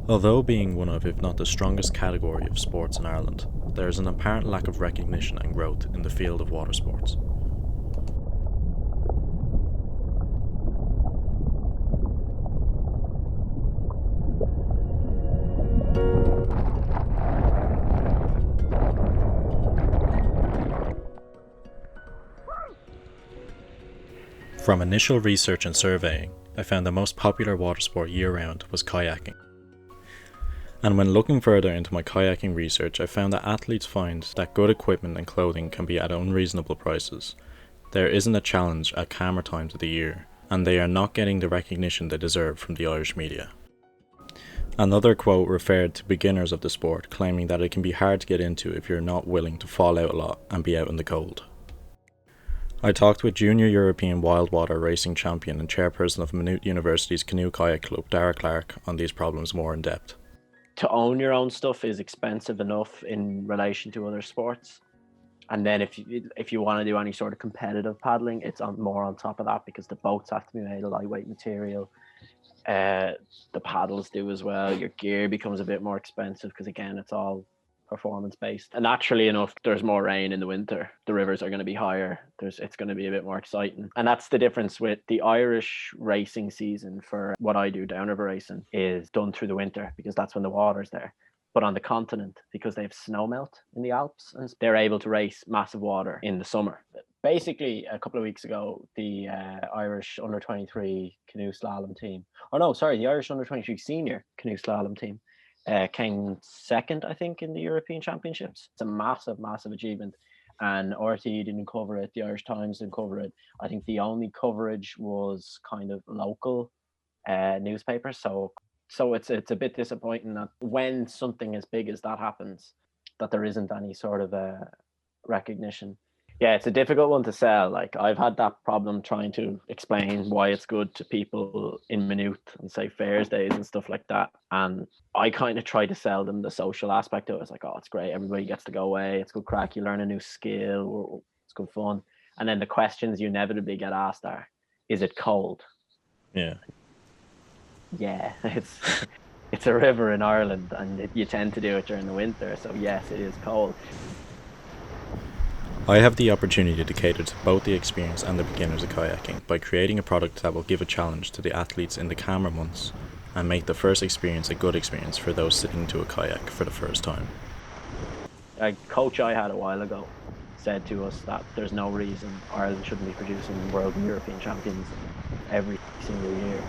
Although being one of, if not the strongest category of sports in Ireland, there is an apparent lack of recognition and growth in the field of water sports. From initial research and surveying, I found the most popular water sport year-round was kayaking. And when looking further into my kayaking research, I found that athletes find that good equipment and clothing can be at unreasonable prices. There isn't a challenge at calmer times of the year, and they are not getting the recognition they deserve from the Irish media. Another quote referred to beginners of the sport, claiming that it can be hard to get into if you're not willing to fall out a lot and be out in the cold. I talked with junior European wildwater racing champion and chairperson of Maynooth University's canoe kayak club, Darragh Clarke, on these problems more in depth. To own your own stuff is expensive enough in relation to other sports. And then if you want to do any sort of competitive paddling, it's more on top of that, because the boats have to be made of lightweight material. The paddles do as well. Your gear becomes a bit more expensive because, again, it's all performance based. And naturally enough, there's more rain in the winter. The rivers are going to be higher. It's going to be a bit more exciting. And that's the difference with the Irish racing season. For what I do, downriver racing, is done through the winter because that's when the water's there. But on the continent, because they have snow melt in the Alps, and they're able to race massive water in the summer. Basically, a couple of weeks ago, the Irish under-23 canoe slalom team, the Irish under-23 senior canoe slalom team came second, I think, in the European Championships. It's a massive, massive achievement. And RTE didn't cover it. The Irish Times didn't cover it. I think the only coverage was kind of local newspapers. So it's a bit disappointing that when something as big as that happens, that there isn't any sort of recognition. Yeah, it's a difficult one to sell. Like, I've had that problem trying to explain why it's good to people in Maynooth and say fairs days and stuff like that. And I kind of try to sell them the social aspect of it. It's like, oh, it's great. Everybody gets to go away. It's good crack. You learn a new skill. It's good fun. And then the questions you inevitably get asked are, is it cold? Yeah. Yeah, it's a river in Ireland, and you tend to do it during the winter. So yes, it is cold. I have the opportunity to cater to both the experienced and the beginners of kayaking by creating a product that will give a challenge to the athletes in the calmer months and make the first experience a good experience for those sitting to a kayak for the first time. A coach I had a while ago said to us that there's no reason Ireland shouldn't be producing world and European champions every single year.